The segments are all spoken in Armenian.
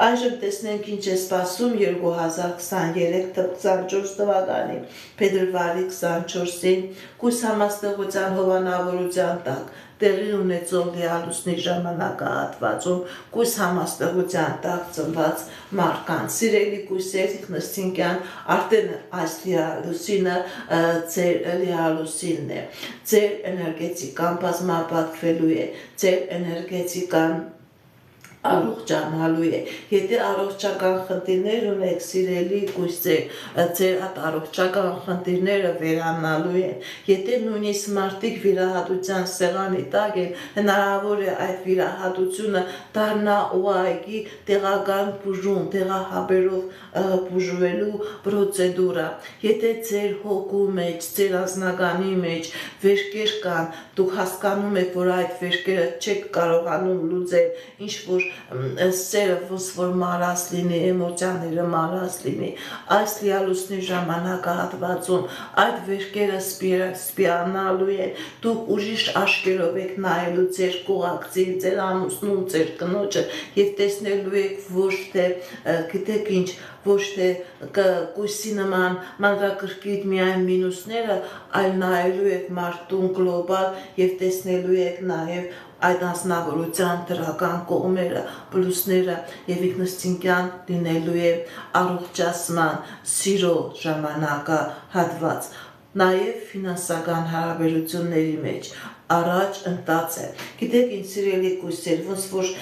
Այժմ տեսնենք ինչ է սպասում 2023-24 թվականի փետրվարի 24-ին կույս համաստեղության հովանավորության տակ տեղի ունեցող լիալուսնի ժամանակահատվածում կույս համաստեղության տակ ծնված մարդկանց սիրելի կույսեր ինքնըստինքյան արդեն այս լիալուսինը ձեր լիալուսինն է, ձեր էներգետիկան բազմապատկվելու է, ձեր էներգետիկան առողջանալու է, եթե առողջական խնդիրներ ունեք սիրելի կույսեր, ձեր այդ առողջական խնդիրները վերանալու են, եթե նույնիսկ մարդիկ վիրահատության սեղանի տակ են, հնարավոր է այդ վիրահատությունը դառնա ուղղակի տեղական բուժում, տեղահաբերով բուժվելու պրոցեդուրա, եթե ձեր հոգու մեջ, ձեր անձնականի մեջ վերքեր կան, դուք հասկանում եք, որ այդ վերքերը չեք կարողանում լուծել, ինչ որ սերը ոնց որ մարած լինի, էմոցիաները մարած լինի, այս լիալուսնի ժամանակահատվածում այդ վերքերը սպիանալու են, դուք ուրիշ աչքերով եք նայելու ձեր կողակցին, ձեր ամուսնուն, ձեր կնոջը եւ տեսնելու եք ոչ թե գիտեք ինչ, ոչ թե կույսի նման մանրակրկիտ միայն մինուսները, այլ նայելու եք մարդուն գլոբալ եւ տեսնելու եք նաեւ այդ անձնավորության դրական կողմերը, պլյուսները եւ ինքնըստինքյան լինելու է առողջացման, սիրո ժամանակահատված, նաեւ ֆինանսական հարաբերությունների մեջ առաջ ընթաց է։ Գիտեք ինչ սիրելի կույսեր, ոնց որ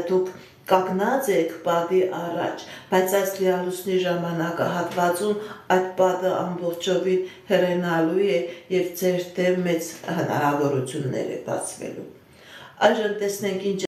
դուք կանգնած եք պատի առաջ, բայց այս լիալուսնի ժամանակահատվածում այդ պատը ամբողջովին հեռանալու է եւ ձեր դեմ մեծ հնարավորություններ է բացվելու։ Այժմ տեսնենք ինչ